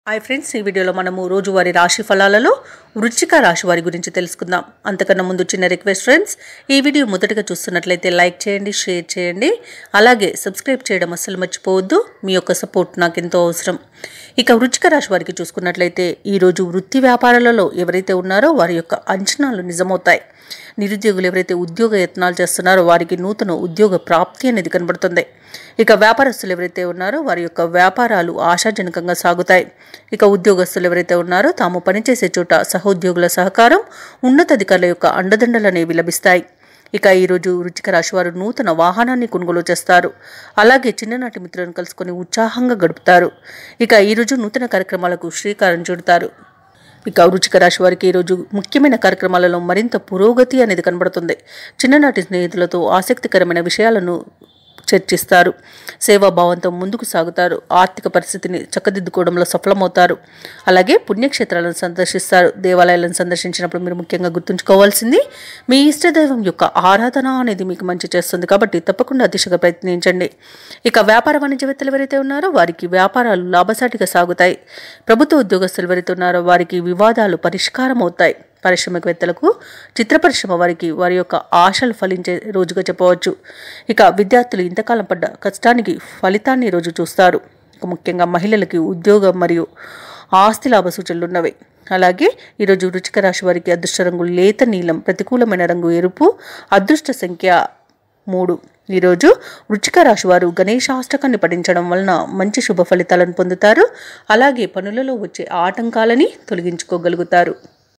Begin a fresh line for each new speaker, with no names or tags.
Hi friends, ఈ వీడియోలో మనము రోజువారీ రాశి ఫలాలలో వృశ్చిక రాశి వారి గురించి తెలుసుకుందాం. అంతకన్నా ముందు చిన్న రిక్వెస్ట్ ఫ్రెండ్స్, ఈ వీడియో మొదటగా చూస్తున్నట్లయితే లైక్ చేయండి, షేర్ చేయండి, అలాగే సబ్స్క్రైబ్ చేయడం అస్సలు మర్చిపోవద్దు. మీ యొక్క సపోర్ట్ నాకు ఎంతో అవసరం. ఇక వృశ్చిక రాశి వారికి చూసుకున్నట్లయితే ఈరోజు వృత్తి వ్యాపారాలలో ఎవరైతే ఉన్నారో వారి యొక్క అంచనాలు నిజమవుతాయి. నిరుద్యోగులు ఎవరైతే ఉద్యోగ యత్నాలు చేస్తున్నారో వారికి నూతన ఉద్యోగ ప్రాప్తి అనేది కనబడుతుంది. ఇక వ్యాపారస్తులు ఎవరైతే ఉన్నారో వారి యొక్క వ్యాపారాలు ఆశాజనకంగా సాగుతాయి. ఇక ఉద్యోగస్తులు ఎవరైతే ఉన్నారో తాము పనిచేసే చోట సహోద్యోగుల సహకారం, ఉన్నతాధికారుల యొక్క అండదండలు అనేవి లభిస్తాయి. ఇక ఈరోజు వృశ్చిక రాశి వారు నూతన వాహనాన్ని కొనుగోలు చేస్తారు. అలాగే చిన్ననాటి మిత్రులను కలుసుకొని ఉత్సాహంగా గడుపుతారు. ఇక ఈరోజు నూతన కార్యక్రమాలకు శ్రీకారం చుడతారు. ఇక వృశ్చిక రాశి వారికి ఈరోజు ముఖ్యమైన కార్యక్రమాలలో మరింత పురోగతి అనేది కనబడుతుంది. చిన్ననాటి స్నేహితులతో ఆసక్తికరమైన విషయాలను చర్చిస్తారు. సేవాభావంతో ముందుకు సాగుతారు. ఆర్థిక పరిస్థితిని చక్కదిద్దుకోవడంలో సఫలమవుతారు. అలాగే పుణ్యక్షేత్రాలను సందర్శిస్తారు. దేవాలయాలను సందర్శించినప్పుడు మీరు ముఖ్యంగా గుర్తుంచుకోవాల్సింది మీ ఇష్టదైవం యొక్క ఆరాధన అనేది మీకు మంచి చేస్తుంది. కాబట్టి తప్పకుండా దిశగా ప్రయత్నించండి. ఇక వ్యాపార వాణిజ్యవేత్తలు ఎవరైతే ఉన్నారో వారికి వ్యాపారాలు లాభసాటిగా సాగుతాయి. ప్రభుత్వ ఉద్యోగస్తులు ఎవరైతే ఉన్నారో వారికి వివాదాలు పరిష్కారం అవుతాయి. పారిశ్రామికవేత్తలకు, చిత్ర పరిశ్రమ వారికి వారి యొక్క ఆశలు ఫలించే రోజుగా చెప్పవచ్చు. ఇక విద్యార్థులు ఇంతకాలం పడ్డ కష్టానికి ఫలితాన్ని ఈరోజు చూస్తారు. ముఖ్యంగా మహిళలకి ఉద్యోగం మరియు ఆస్తి లాభ సూచనలు ఉన్నవి. అలాగే ఈరోజు వృశ్చిక రాశి వారికి అదృష్ట రంగు లేత నీలం, ప్రతికూలమైన రంగు ఎరుపు, అదృష్ట సంఖ్య 3. ఈరోజు వృశ్చిక రాశి వారు గణేశాష్టకాన్ని పఠించడం వలన మంచి శుభ ఫలితాలను పొందుతారు. అలాగే పనులలో వచ్చే ఆటంకాలని తొలగించుకోగలుగుతారు.